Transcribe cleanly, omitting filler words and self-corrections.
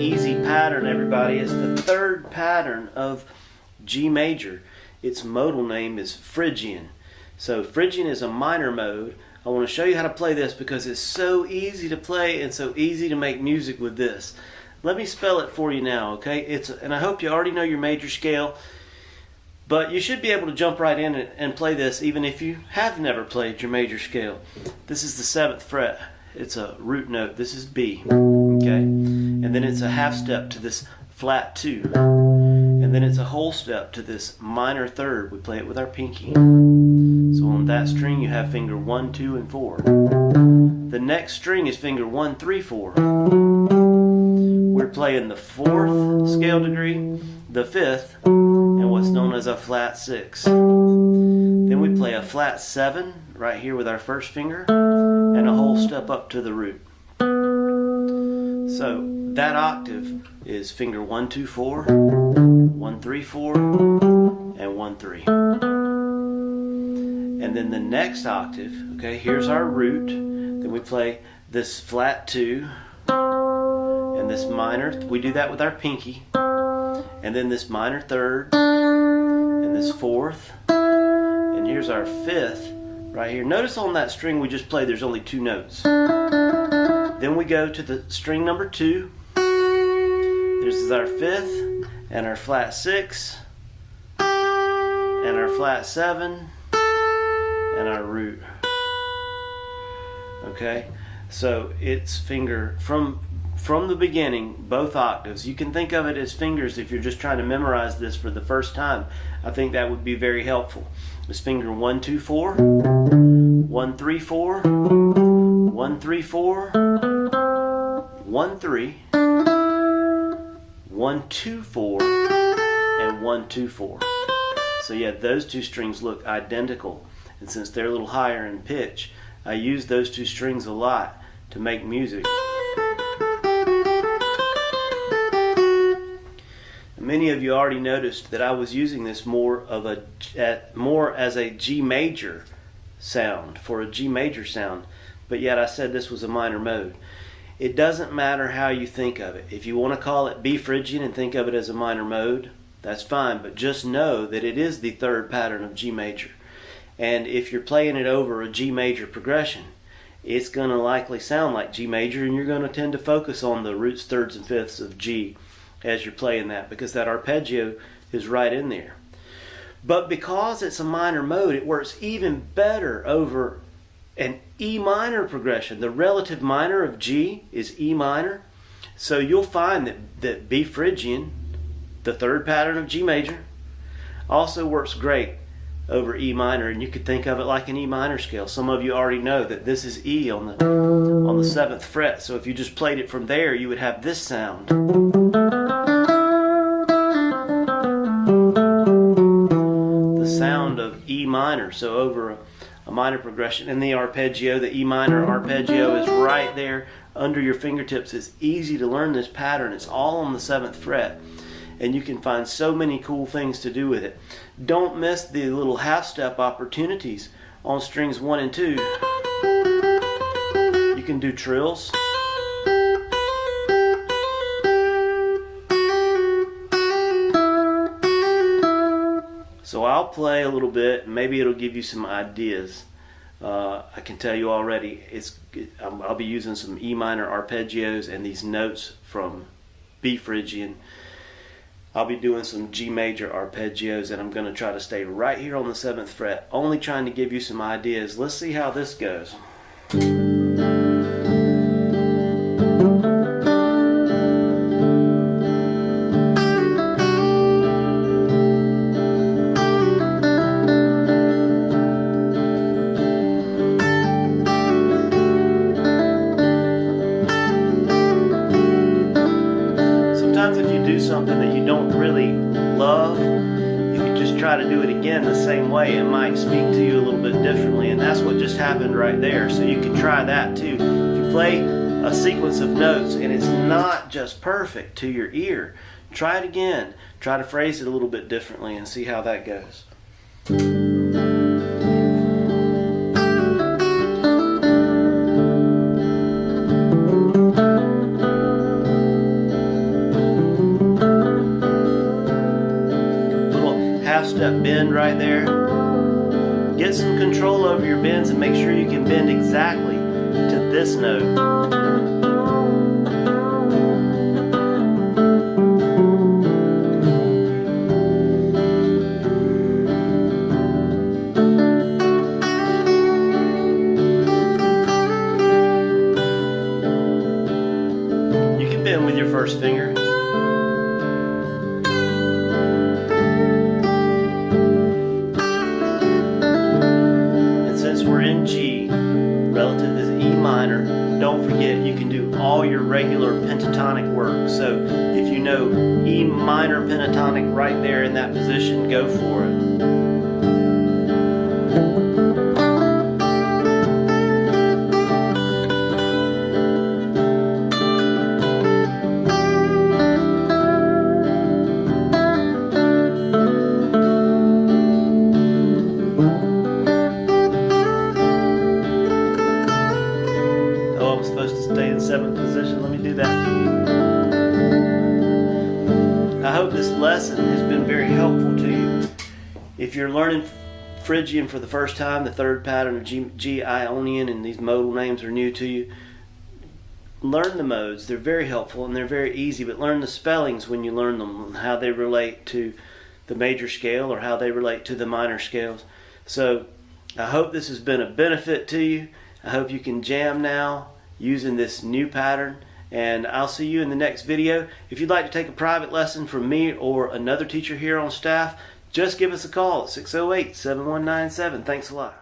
easy pattern, everybody. It's the third pattern of G major. Its modal name is Phrygian. So Phrygian is a minor mode. I want to show you how to play this because it's so easy to play and so easy to make music with this. Let me spell it for you now, okay? And I hope you already know your major scale, but you should be able to jump right in and play this even if you have never played your major scale. This is the 7th fret. It's a root note. This is B, okay? And then it's a half step to this flat 2. And then it's a whole step to this minor third. We play it with our pinky. So on that string you have finger 1, 2, and 4. The next string is finger 1, 3, 4. We're playing the 4th scale degree, the 5th, and what's known as a flat 6. Then we play a flat 7 right here with our first finger and a whole step up to the root. So that octave is finger 1, 2, 4, 1, 3, 4, and 1, 3. And then the next octave, okay, here's our root. Then we play this flat 2 and this minor, we do that with our pinky. And then this minor third and this 4th. And here's our 5th right here. Notice on that string we just played there's only 2 notes. Then we go to the string number 2. This is our 5th and our flat 6 and our flat 7 and our root. Okay, so it's finger from the beginning, both octaves. You can think of it as fingers if you're just trying to memorize this for the first time. I think that would be very helpful. It's finger 1, 2, 4, 1, 3, 4, 1, 3, 4, 1, 3, 1, 2, 4, and 1, 2, 4. So yeah, those 2 strings look identical. And since they're a little higher in pitch, I use those 2 strings a lot to make music. Many of you already noticed that I was using this more as a G major sound, for a G major sound, but yet I said this was a minor mode. It doesn't matter how you think of it. If you want to call it B Phrygian and think of it as a minor mode, that's fine, but just know that it is the 3rd pattern of G major. And if you're playing it over a G major progression, it's going to likely sound like G major, and you're going to tend to focus on the roots, thirds, and fifths of G as you're playing that, because that arpeggio is right in there. But because it's a minor mode, it works even better over an E minor progression. The relative minor of G is E minor. So you'll find that B Phrygian, the 3rd pattern of G major, also works great over E minor, and you could think of it like an E minor scale. Some of you already know that this is E on the 7th fret. So if you just played it from there, you would have this sound. Sound of E minor, so over a minor progression. And the arpeggio, the E minor arpeggio, is right there under your fingertips. It's easy to learn this pattern. It's all on the 7th fret, and you can find so many cool things to do with it. Don't miss the little half step opportunities on strings 1 and 2. You can do trills. So I'll play a little bit, and maybe it'll give you some ideas. I can tell you already, I'll be using some E minor arpeggios and these notes from B Phrygian. I'll be doing some G major arpeggios, and I'm going to try to stay right here on the 7th fret, only trying to give you some ideas. Let's see how this goes. Something that you don't really love, if you just try to do it again the same way, it might speak to you a little bit differently, and that's what just happened right there. So you can try that too. If you play a sequence of notes and it's not just perfect to your ear, try it again. Try to phrase it a little bit differently and see how that goes. half-step bend right there. Get some control over your bends and make sure you can bend exactly to this note. You can bend with your first finger. We're in G, relative is E minor. Don't forget, you can do all your regular pentatonic work. So if you know E minor pentatonic right there in that position, go for it. Supposed to stay in 7th position. Let me do that. I hope this lesson has been very helpful to you. If you're learning Phrygian for the first time, the third pattern of G Ionian, and these modal names are new to you, learn the modes. They're very helpful and they're very easy, but learn the spellings when you learn them, and how they relate to the major scale or how they relate to the minor scales. So I hope this has been a benefit to you. I hope you can jam now using this new pattern, and I'll see you in the next video. If you'd like to take a private lesson from me or another teacher here on staff, just give us a call at 608-7197. Thanks a lot.